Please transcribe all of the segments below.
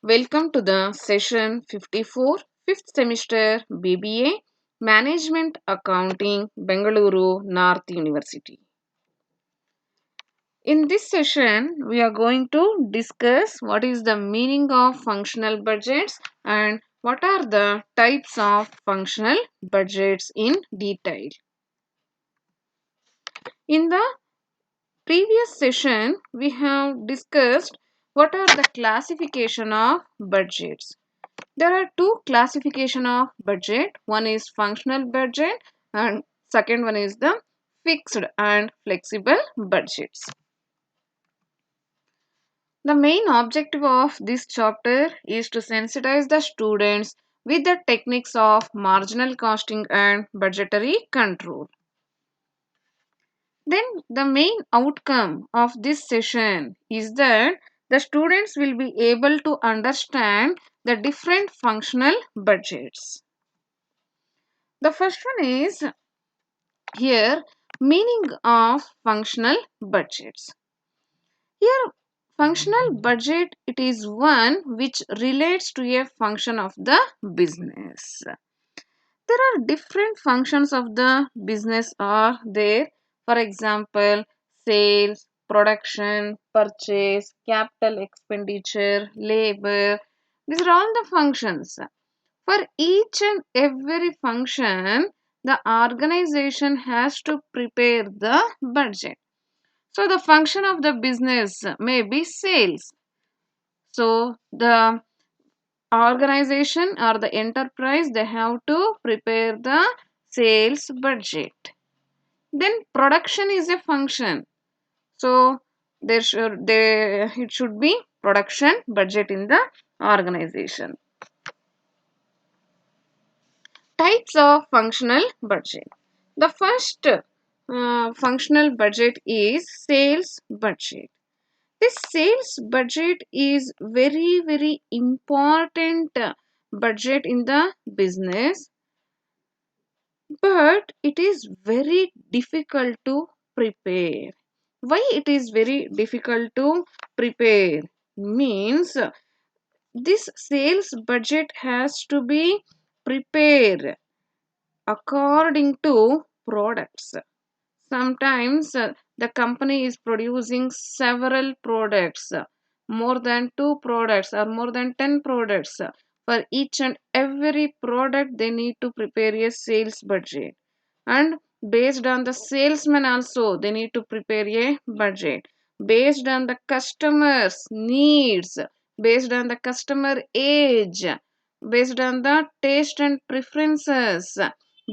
Welcome to the session 54, 5th semester BBA Management Accounting, Bengaluru North University. In this session, we are going to discuss what is the meaning of functional budgets and what are the types of functional budgets in detail. In the previous session, we have discussed what are the classification of budgets. There are two classification of budget. One is functional budget and second one is the fixed and flexible budgets. The main objective of this chapter is to sensitize the students with the techniques of marginal costing and budgetary control. Then the main outcome of this session is that the students will be able to understand the different functional budgets. The first one is here meaning of functional budgets. Here functional budget it is one which relates to a function of the business. There are different functions of the business are there. For example, sales, production, purchase, capital expenditure, labor. These are all the functions. For each and every function, the organization has to prepare the budget. So, the function of the business may be sales. So, the organization or the enterprise they have to prepare the sales budget. Then production is a function. So, it should be production budget in the organization. Types of functional budget. The first functional budget is sales budget. This sales budget is very important budget in the business, but it is very difficult to prepare. Why it is very difficult to prepare? Means this sales budget has to be prepared according to products. Sometimes the company is producing several products, more than two products or more than 10 products. For each and every product, they need to prepare a sales budget. And based on the salesman also, they need to prepare a budget. Based on the customer's needs, based on the customer age, based on the taste and preferences,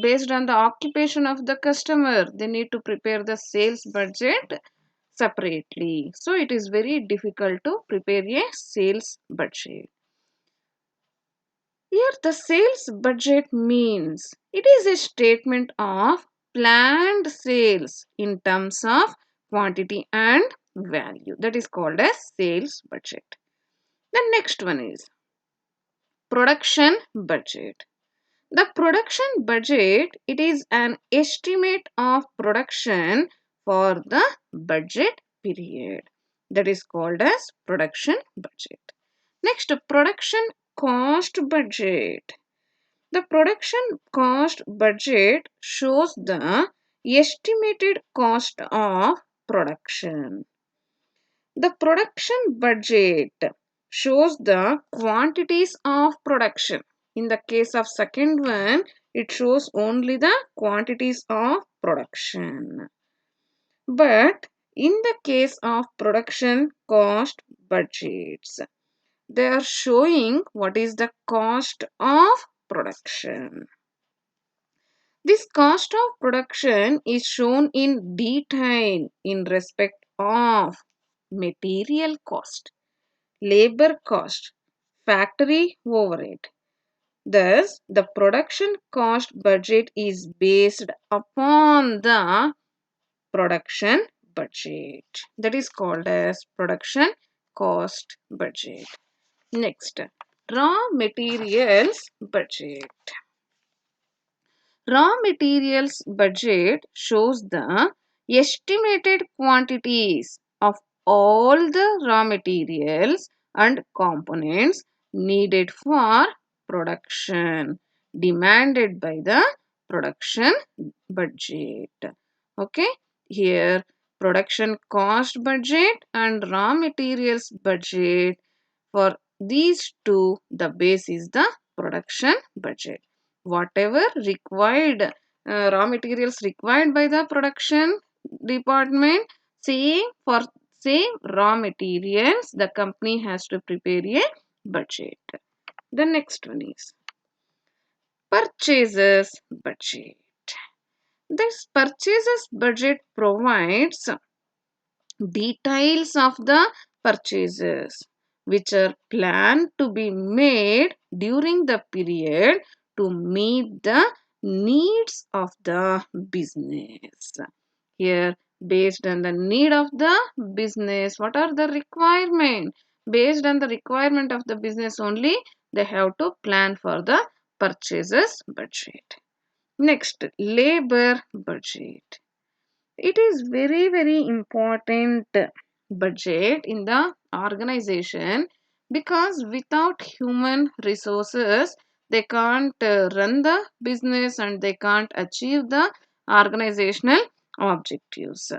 based on the occupation of the customer, they need to prepare the sales budget separately. So it is very difficult to prepare a sales budget. Here the sales budget means it is a statement of planned sales in terms of quantity and value. That is called as sales budget. The next one is production budget. The production budget it is an estimate of production for the budget period. That is called as production budget. Next, production cost budget. The production cost budget shows the estimated cost of production. The production budget shows the quantities of production. In the case of second one, it shows only the quantities of production. But in the case of production cost budgets, they are showing what is the cost of production. This cost of production is shown in detail in respect of material cost, labor cost, factory overhead. Thus, the production cost budget is based upon the production budget. That is called as production cost budget. Next, raw materials budget. Raw materials budget shows the estimated quantities of all the raw materials and components needed for production, demanded by the production budget. Okay, here production cost budget and raw materials budget. For these two, the base is the production budget. Whatever required, raw materials required by the production department, same for same raw materials, the company has to prepare a budget. The next one is purchases budget. This purchases budget provides details of the purchases which are planned to be made during the period to meet the needs of the business. Here, based on the need of the business, what are the requirement? Based on the requirement of the business only, they have to plan for the purchases budget. Next, labor budget. It is very important budget in the organization, because without human resources they can't run the business and they can't achieve the organizational objectives.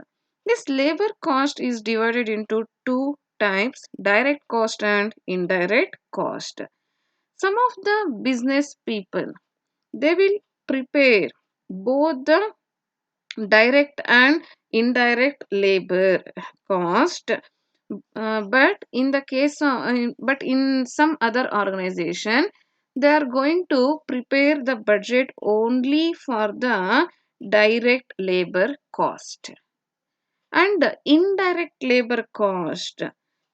This labor cost is divided into two types: direct cost and indirect cost. Some of the business people, they will prepare both the direct and indirect labor cost, but in the case of, but in some other organization, they are going to prepare the budget only for the direct labor cost, and the indirect labor cost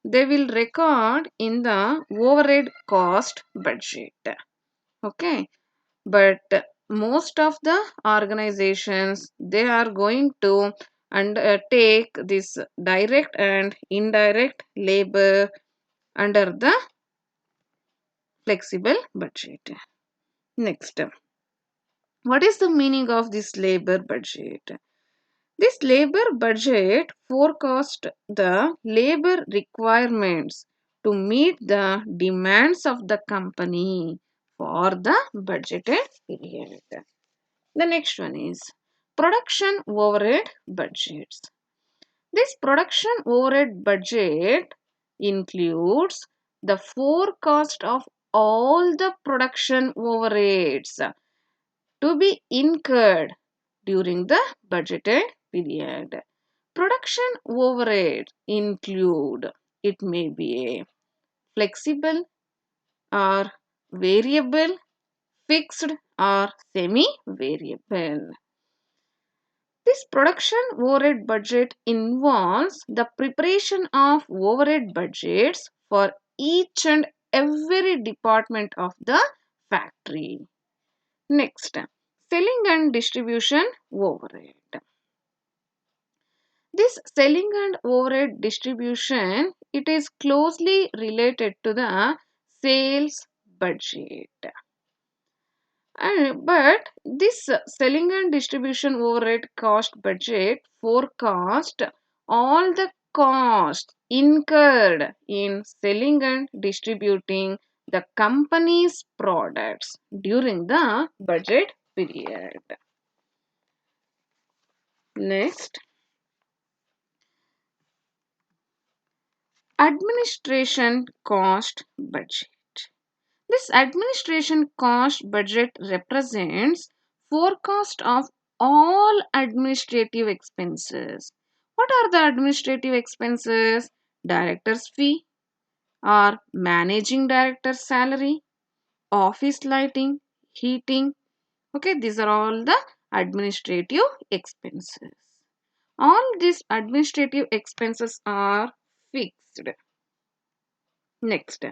they will record in the overhead cost budget. Okay, but most of the organizations, they are going to undertake this direct and indirect labor under the flexible budget. Next, what is the meaning of this labor budget? This labor budget forecast the labor requirements to meet the demands of the company for the budgeted period. The next one is production overhead budgets. This production overhead budget includes the forecast of all the production overheads to be incurred during the budgeted period. Production overhead include, it may be a flexible or variable, fixed or semi variable. This production overhead budget involves the preparation of overhead budgets for each and every department of the factory. Next, selling and distribution overhead. This selling and overhead distribution, it is closely related to the sales budget. But this selling and distribution overhead cost budget forecast all the costs incurred in selling and distributing the company's products during the budget period. Next, administration cost budget. This administration cost budget represents forecast of all administrative expenses. What are the administrative expenses? Director's fee or managing director's salary, office lighting, heating. Okay, these are all the administrative expenses. All these administrative expenses are fixed. Next,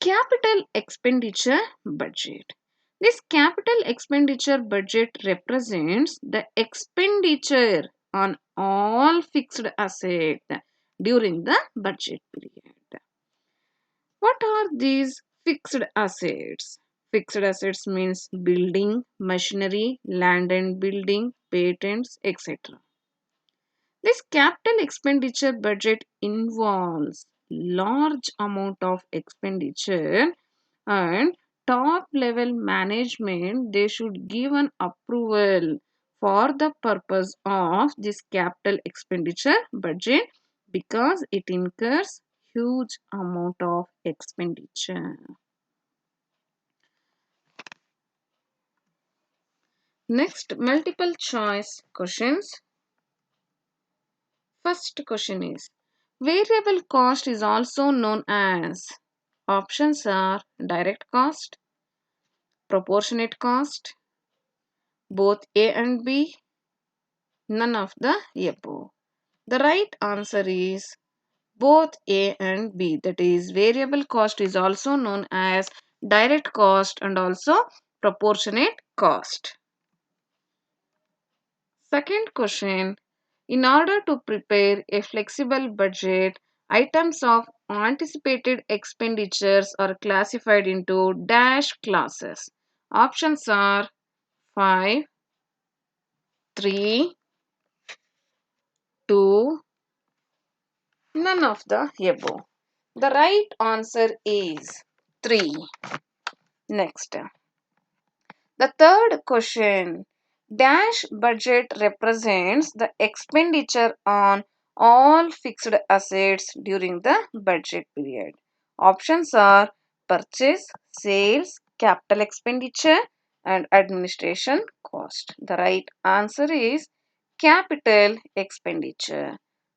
capital expenditure budget. This capital expenditure budget represents the expenditure on all fixed assets during the budget period. What are these fixed assets? Fixed assets means building, machinery, land and building, patents, etc. This capital expenditure budget involves large amount of expenditure and top level management, they should give an approval for the purpose of this capital expenditure budget because it incurs huge amount of expenditure. Next, multiple choice questions. First question is, variable cost is also known as, options are direct cost, proportionate cost, both A and B, none of the above. The right answer is both A and B. That is, variable cost is also known as direct cost and also proportionate cost. Second question, in order to prepare a flexible budget, items of anticipated expenditures are classified into dash classes. Options are 5, 3, 2, none of the above. The right answer is 3. Next, the third question, dash budget represents the expenditure on all fixed assets during the budget period. Options are purchase, sales, capital expenditure, and administration cost. The right answer is capital expenditure.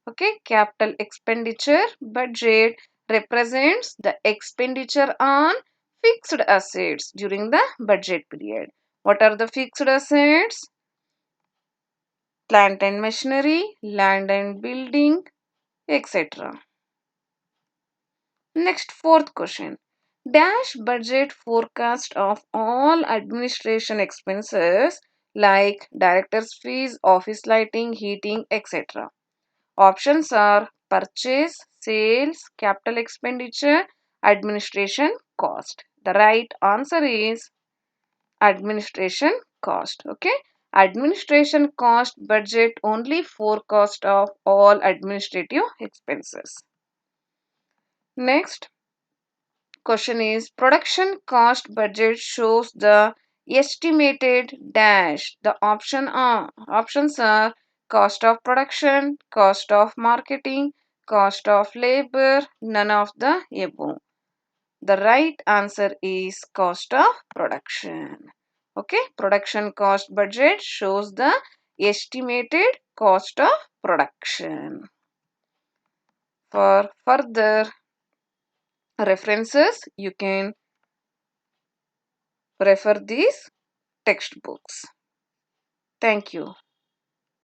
Okay, capital expenditure budget represents the expenditure on fixed assets during the budget period. What are the fixed assets? Plant and machinery, land and building, etc. Next, fourth question. Dash budget forecast of all administration expenses like director's fees, office lighting, heating, etc. Options are purchase, sales, capital expenditure, administration cost. The right answer is administration cost. Okay, administration cost budget only forecast of all administrative expenses. Next question is, production cost budget shows the estimated dash. The options are cost of production, cost of marketing, cost of labor, none of the above. The right answer is cost of production. Okay, production cost budget shows the estimated cost of production. For further references, you can refer these textbooks. Thank you.